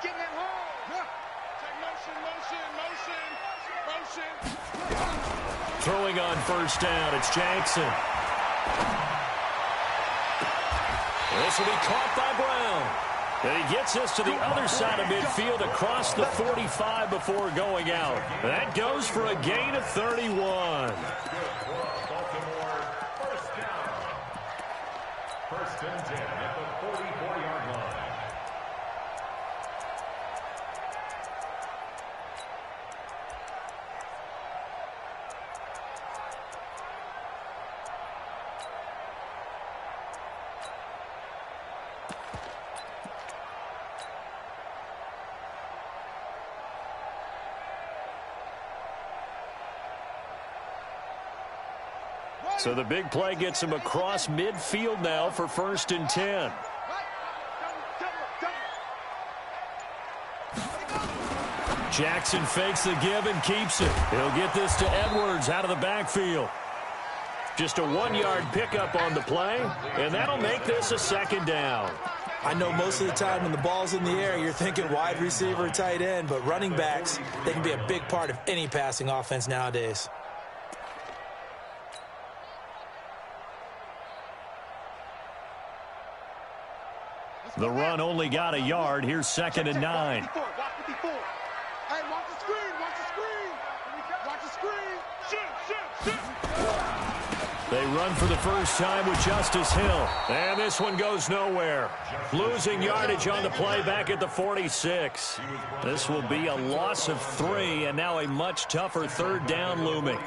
getting it home. Motion. Throwing on first down, it's Jackson. This will be caught by Brown. And he gets us to the other side of midfield across the 45 before going out. That goes for a gain of 31. First and 10 at the 44-yard line. So the big play gets him across midfield now for first and 10. Jackson fakes the give and keeps it. He'll get this to Edwards out of the backfield. Just a 1-yard pickup on the play, and that'll make this a second down. I know most of the time when the ball's in the air, you're thinking wide receiver, tight end, but running backs, they can be a big part of any passing offense nowadays. The run only got a yard. Here's second and 9. Hey, watch the screen. Watch the screen. Shoot. They run for the first time with Justice Hill. And this one goes nowhere. Losing yardage on the play back at the 46. This will be a loss of 3, and now a much tougher third down looming.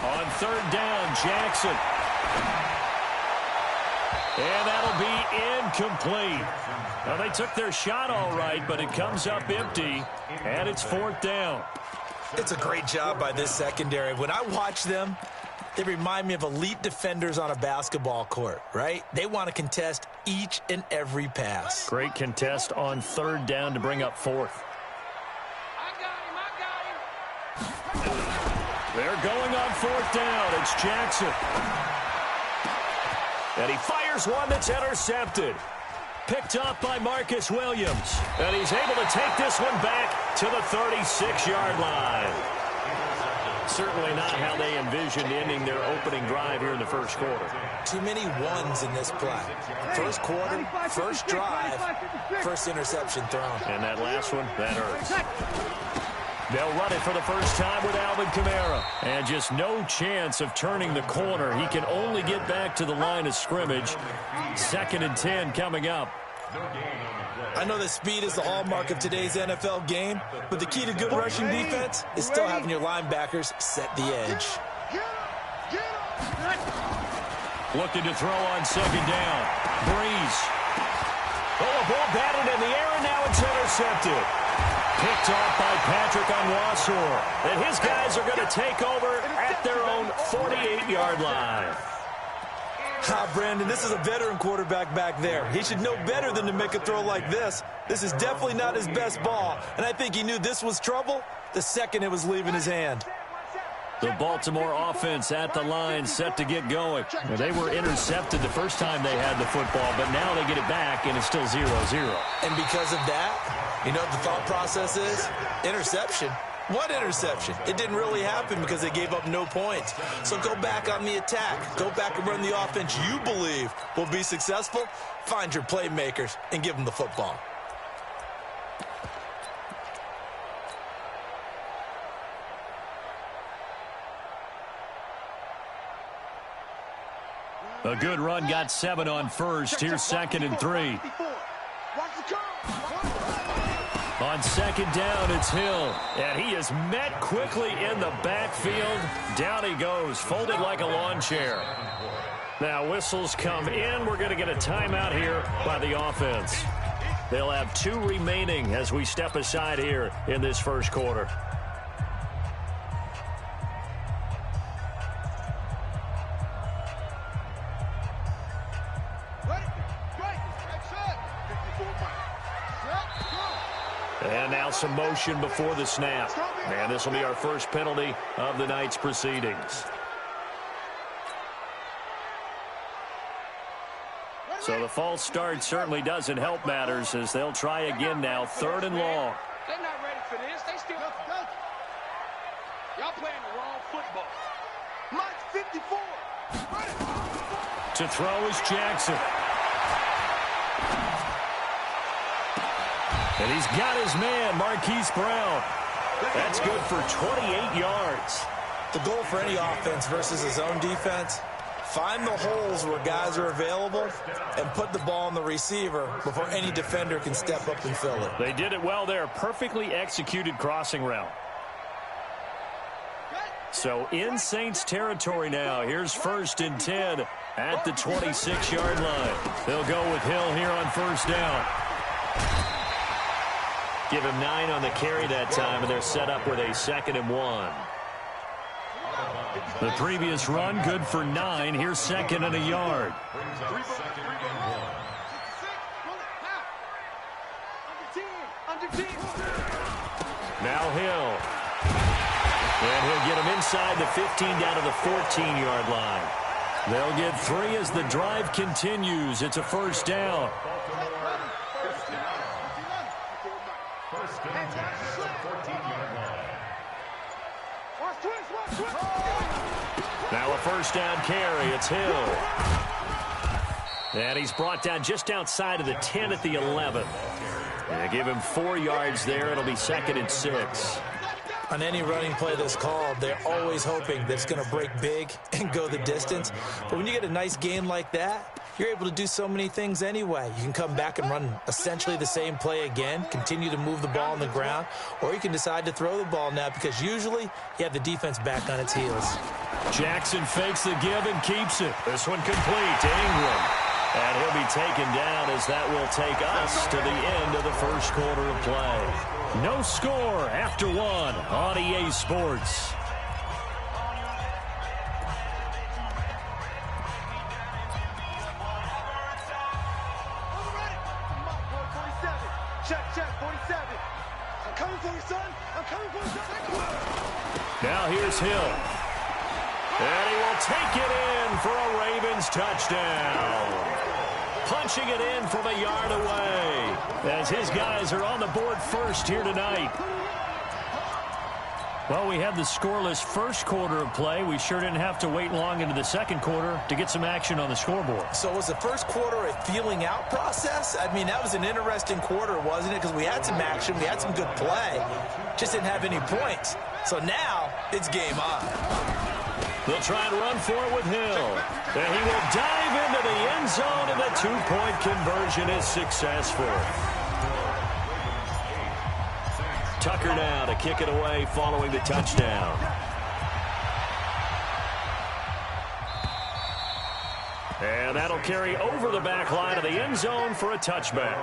On third down, Jackson. And that'll be incomplete. Now, they took their shot all right, but it comes up empty, and it's fourth down. It's a great job by this secondary. When I watch them, they remind me of elite defenders on a basketball court, right? They want to contest each and every pass. Great contest on third down to bring up fourth. They're going on fourth down. It's Jackson. And he fires one that's intercepted. Picked up by Marcus Williams. And he's able to take this one back to the 36-yard line. Certainly not how they envisioned ending their opening drive here in the first quarter. Too many ones in this play. First quarter, first drive, first interception thrown. And that last one, that hurts. They'll run it for the first time with Alvin Kamara. And just no chance of turning the corner. He can only get back to the line of scrimmage. Second and 10 coming up. I know that speed is the hallmark of today's NFL game, but the key to good rushing defense is still having your linebackers set the edge. Looking to throw on second down. Breeze. Oh, a ball batted in the air, and now it's intercepted. Picked off by Patrick Onwuasor. And his guys are going to take over at their own 48-yard line. Brandon, this is a veteran quarterback back there. He should know better than to make a throw like this. This is definitely not his best ball, and I think he knew this was trouble the second it was leaving his hand. The Baltimore offense at the line set to get going. Now, they were intercepted the first time they had the football, but now they get it back, and it's still 0-0. And because of that, you know what the thought process is? Interception. What interception? It didn't really happen because they gave up no points. So go back on the attack. Go back and run the offense you believe will be successful. Find your playmakers and give them the football. A good run got 7 on first. Here's second and 3. On second down, it's Hill. And he is met quickly in the backfield. Down he goes, folded like a lawn chair. Now whistles come in. We're going to get a timeout here by the offense. They'll have 2 remaining as we step aside here in this first quarter. And now some motion before the snap. And this will be our first penalty of the night's proceedings. So the false start certainly doesn't help matters as they'll try again now, 3rd and long. They're not ready for this. They still... Y'all playing the wrong football. Mike 54. To throw is Jackson. And he's got his man, Marquise Brown. That's good for 28 yards. The goal for any offense versus his own defense, find the holes where guys are available and put the ball on the receiver before any defender can step up and fill it. They did it well there. Perfectly executed crossing route. So in Saints territory now. Here's 1st and 10 at the 26-yard line. They'll go with Hill here on 1st down. Give him 9 on the carry that time, and they're set up with a 2nd and 1. The previous run, good for 9. Here's 2nd and a yard. Now Hill. And he'll get him inside the 15 down to the 14-yard line. They'll get 3 as the drive continues. It's a 1st down. Now a 1st down carry. It's Hill. And he's brought down just outside of the 10 at the 11. And give him 4 yards there. It'll be 2nd and 6. On any running play that's called, they're always hoping that it's going to break big and go the distance. But when you get a nice gain like that, you're able to do so many things anyway. You can come back and run essentially the same play again, continue to move the ball on the ground, or you can decide to throw the ball now because usually you have the defense back on its heels. Jackson fakes the give and keeps it. This one complete to Ingram. And he'll be taken down as that will take us to the end of the 1st quarter of play. No score after 1 on EA Sports. Check, 47. I'm coming for you, son. I'm coming for you, son. Now here's Hill. And he will take it in for a Ravens touchdown. Punching it in from a yard away as his guys are on the board first here tonight. Well, we had the scoreless 1st quarter of play. We sure didn't have to wait long into the 2nd quarter to get some action on the scoreboard. So was the 1st quarter a feeling out process? I mean, that was an interesting quarter, wasn't it? Because we had some action, we had some good play, just didn't have any points. So now it's game on. They'll try and run for it with Hill. And he will dive into the end zone, and the 2-point conversion is successful. Tucker now to kick it away following the touchdown. And that'll carry over the back line of the end zone for a touchback.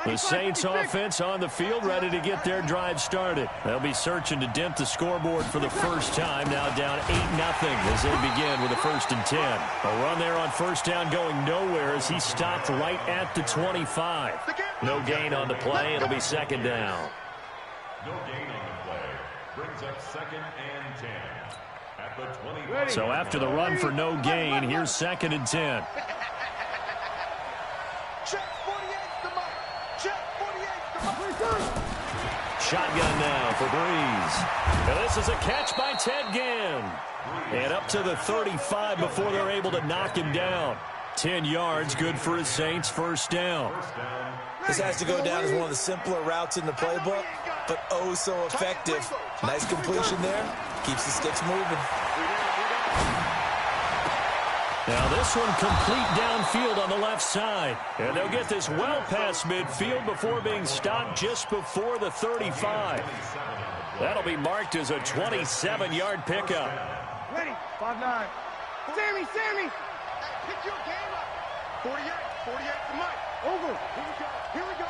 The Saints offense on the field, ready to get their drive started. They'll be searching to dent the scoreboard for the first time, now down 8-0 as they begin with a 1st and 10. A run there on 1st down going nowhere as he stopped right at the 25. No gain on the play. It'll be 2nd down. No gain on the play. Brings up 2nd and 10. At the 20. So after the run for no gain, here's 2nd and 10. Shotgun now for Breeze. And this is a catch by Ted Ginn. And up to the 35 before they're able to knock him down. 10 yards, good for his Saints 1st down. This has to go down as one of the simpler routes in the playbook, but oh so effective. Nice completion there. Keeps the sticks moving. Now this one complete downfield on the left side. And they'll get this well past midfield before being stopped just before the 35. That'll be marked as a 27-yard pickup. Ready, 5-9. Sammy! Pick your game up. 48 to Mike. Over. Here we go.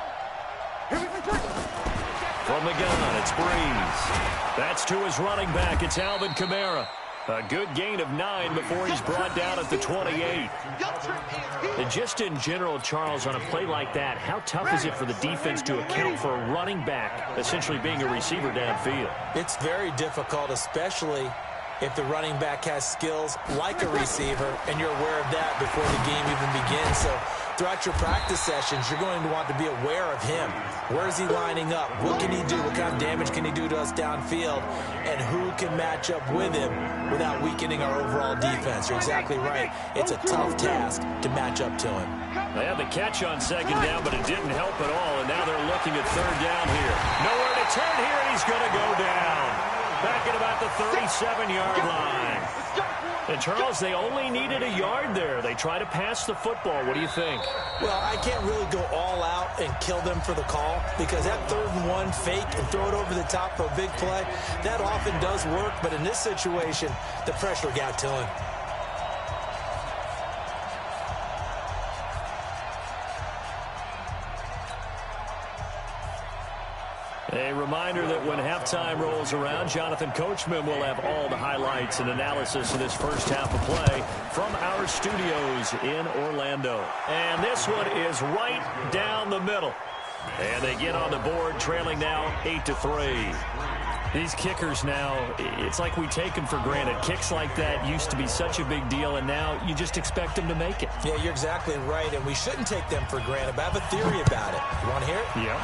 From the gun, it's Breeze. That's to his running back. It's Alvin Kamara. A good gain of 9 before he's brought down at the 28. And just in general, Charles, on a play like that, how tough is it for the defense to account for a running back essentially being a receiver downfield? It's very difficult, especially if the running back has skills like a receiver, and you're aware of that before the game even begins. So throughout your practice sessions, you're going to want to be aware of him. Where is he lining up? What can he do? What kind of damage can he do to us downfield? And who can match up with him without weakening our overall defense? You're exactly right. It's a tough task to match up to him. They had the catch on second down, but it didn't help at all, and now they're looking at third down here. Nowhere to turn here, and he's going to go down. Back at about the 37-yard line. And, Charles, they only needed a yard there. They try to pass the football. What do you think? Well, I can't really go all out and kill them for the call because that 3rd and 1 fake and throw it over the top for a big play, that often does work. But in this situation, the pressure got to him. A reminder that when halftime rolls around, Jonathan Coachman will have all the highlights and analysis of this first half of play from our studios in Orlando. And this one is right down the middle. And they get on the board, trailing now 8-3. These kickers now, it's like we take them for granted. Kicks like that used to be such a big deal, and now you just expect them to make it. Yeah, you're exactly right, and we shouldn't take them for granted, but I have a theory about it. You want to hear it? Yeah.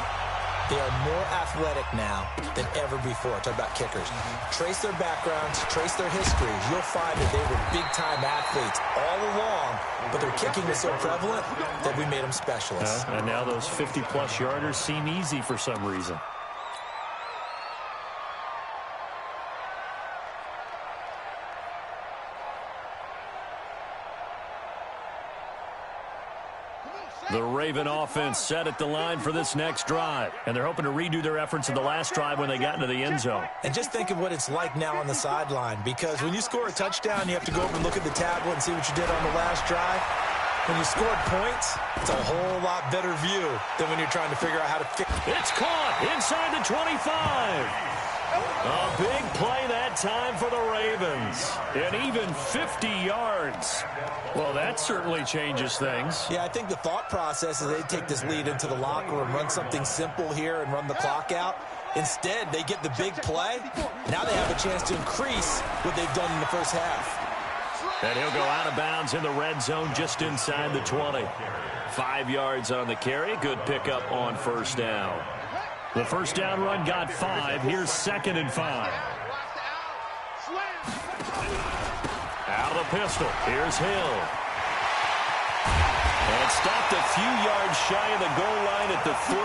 They are more athletic now than ever before. Talk about kickers. Trace their backgrounds, trace their histories. You'll find that they were big-time athletes all along, but their kicking is so prevalent that we made them specialists. And now those 50-plus yarders seem easy for some reason. The Raven offense set at the line for this next drive, and they're hoping to redo their efforts in the last drive when they got into the end zone. And just think of what it's like now on the sideline, because when you score a touchdown, you have to go over and look at the tablet and see what you did on the last drive. When you scored points, it's a whole lot better view than when you're trying to figure out how to fix it. It's caught inside the 25. A big play that time for the Ravens. And even 50 yards. Well, that certainly changes things. Yeah, I think the thought process is they take this lead into the locker room, run something simple here and run the clock out. Instead, they get the big play. Now they have a chance to increase what they've done in the first half. And he'll go out of bounds in the red zone just inside the 20. 5 yards on the carry. Good pickup on first down. The first down run got 5. Here's 2nd and 5. Out of the pistol. Here's Hill. And stopped a few yards shy of the goal line at the 3.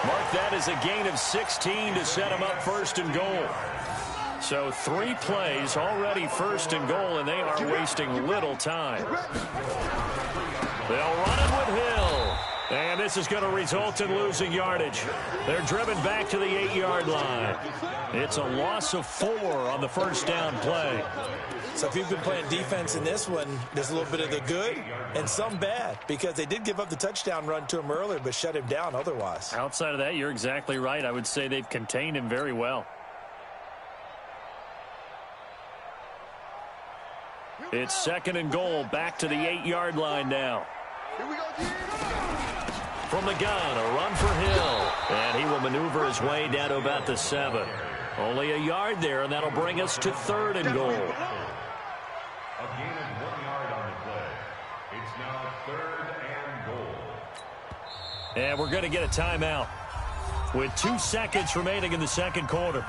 Mark that as a gain of 16 to set him up 1st and goal. So 3 plays already 1st and goal, and they are wasting little time. They'll run it with Hill. And this is going to result in losing yardage. They're driven back to the 8-yard line. It's a loss of 4 on the first down play. So if you've been playing defense in this one, there's a little bit of the good and some bad, because they did give up the touchdown run to him earlier but shut him down otherwise. Outside of that, you're exactly right. I would say they've contained him very well. It's 2nd and goal, back to the 8-yard line now. From the gun, a run for Hill. And he will maneuver his way down to about the 7. Only a yard there, and that'll bring us to 3rd and goal. A gain of 1 yard on the play. It's now 3rd and goal. And we're going to get a timeout with 2 seconds remaining in the second quarter.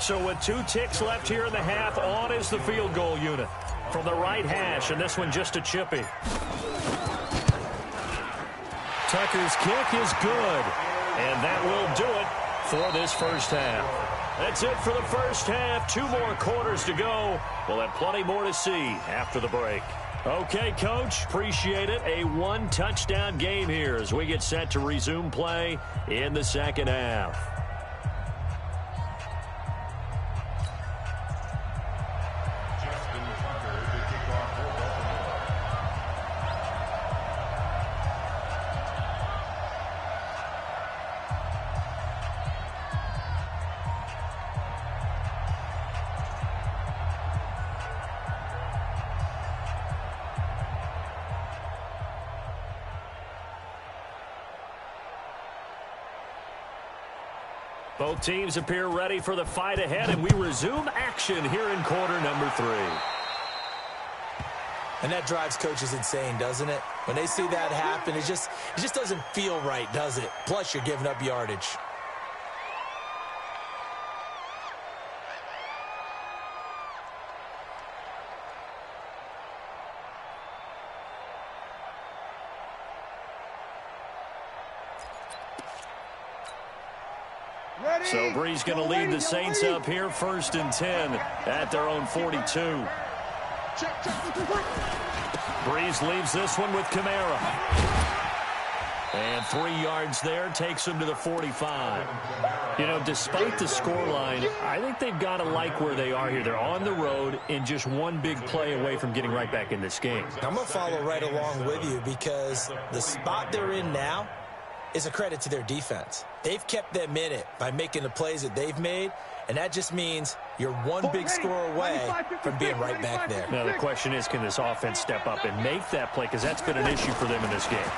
So with 2 ticks left here in the half, on is the field goal unit from the right hash, and this one just a chippy. Tucker's kick is good, and that will do it for this first half. That's it for the first half. 2 more quarters to go. We'll have plenty more to see after the break. Okay, Coach, appreciate it. A one-touchdown game here as we get set to resume play in the second half. Both teams appear ready for the fight ahead, and we resume action here in quarter number 3. And that drives coaches insane, doesn't it? When they see that happen, it just doesn't feel right, does it? Plus, you're giving up yardage. So Bree's going to lead the Saints up here, 1st and 10 at their own 42. Breeze leaves this one with Kamara. And 3 yards there takes him to the 45. You know, despite the scoreline, I think they've got to like where they are here. They're on the road and just one big play away from getting right back in this game. I'm going to follow right along with you because the spot they're in now is a credit to their defense. They've kept them in it by making the plays that they've made, and that just means you're one big score away from being right back there. Now, the question is, can this offense step up and make that play? Because that's been an issue for them in this game.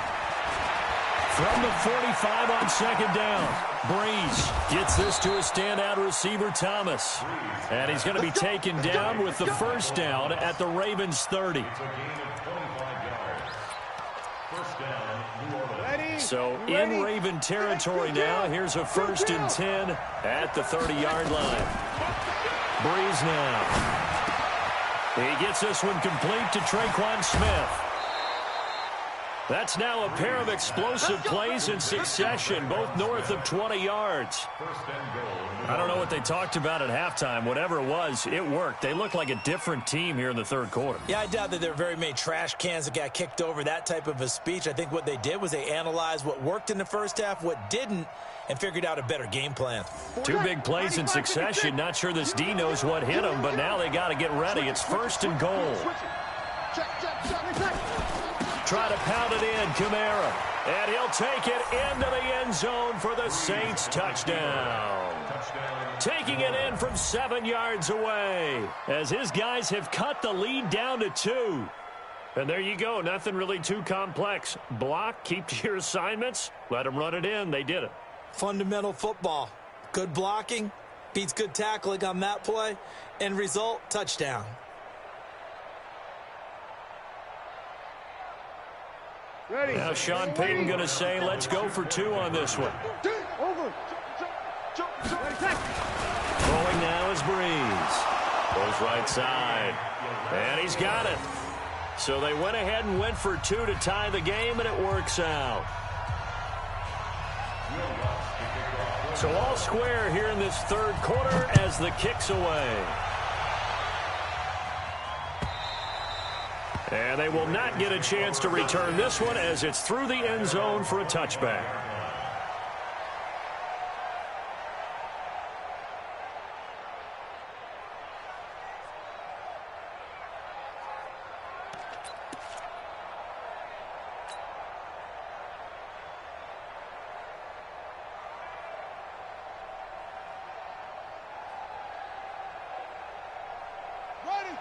From the 45 on 2nd down, Breeze gets this to a standout receiver, Thomas. And he's going to be taken down with the 1st down at the Ravens' 30. So in Raven territory now. Here's a 1st and 10 at the 30-yard line. Breeze now. He gets this one complete to Traquan Smith. That's now a pair of explosive plays in succession, both north of 20 yards. I don't know what they talked about at halftime. Whatever it was, it worked. They look like a different team here in the 3rd quarter. Yeah, I doubt that there are very many trash cans that got kicked over, that type of a speech. I think what they did was they analyzed what worked in the first half, what didn't, and figured out a better game plan. 2 big plays in succession. Not sure this D knows what hit him, but now they got to get ready. It's 1st and goal. Try to pound it in, Kamara. And he'll take it into the end zone for the Saints touchdown. Taking it in from 7 yards away as his guys have cut the lead down to 2. And there you go. Nothing really too complex. Block, keep to your assignments, let them run it in. They did it. Fundamental football. Good blocking beats good tackling on that play. End result, touchdown. Ready. Now Sean Payton going to say, let's go for 2 on this one. Over. Throwing now is Breeze. Goes right side. And he's got it. So they went ahead and went for 2 to tie the game, and it works out. So all square here in this 3rd quarter as the kick's away. And they will not get a chance to return this one as it's through the end zone for a touchback.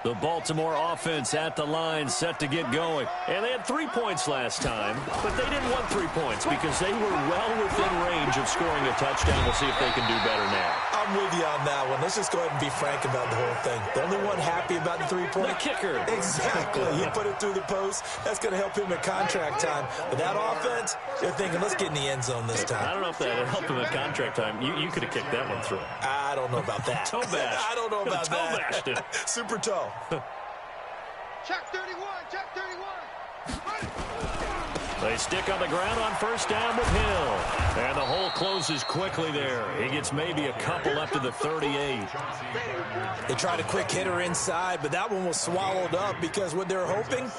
The Baltimore offense at the line, set to get going. And they had 3 points last time, but they didn't want 3 points because they were well within range of scoring a touchdown. We'll see if they can do better now. I'm with you on that one. Let's just go ahead and be frank about the whole thing. The only one happy about the 3-point. The kicker. Exactly. He put it through the post. That's going to help him at contract time. But that offense, you're thinking, let's get in the end zone this time. I don't know if that helped him at contract time. You could have kicked that one through. I don't know about that. Toe bash. I don't know about toe that. bashed it. Super toe. Check 31. Check 31. They stick on the ground on first down with Hill. And the hole closes quickly there. He gets maybe a couple up to the 38. They tried a quick hitter inside, but that one was swallowed up because what they're hoping,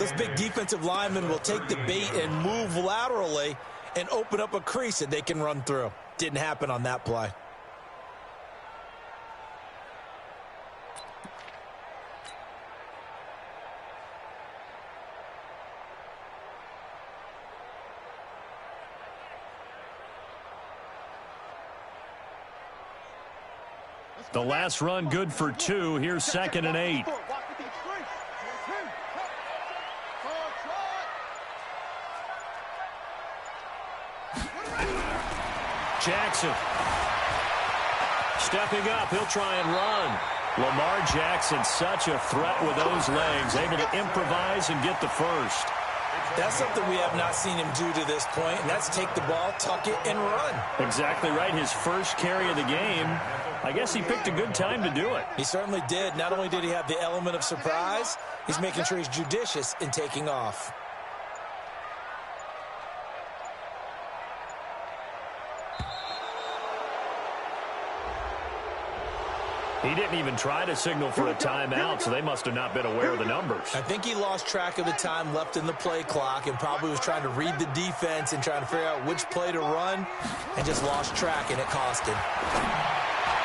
those big defensive linemen will take the bait and move laterally and open up a crease that they can run through. Didn't happen on that play. The last run good for 2. Here's 2nd and 8. Jackson. Stepping up, he'll try and run. Lamar Jackson, such a threat with those legs, able to improvise and get the first. That's something we have not seen him do to this point, and that's take the ball, tuck it, and run. Exactly right. His first carry of the game. I guess he picked a good time to do it. He certainly did. Not only did he have the element of surprise, he's making sure he's judicious in taking off. He didn't even try to signal for a timeout, so they must have not been aware of the numbers. I think he lost track of the time left in the play clock and probably was trying to read the defense and trying to figure out which play to run and just lost track, and it cost him.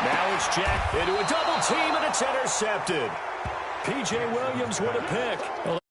Now it's Jack into a double team, and it's intercepted. P.J. Williams with a pick.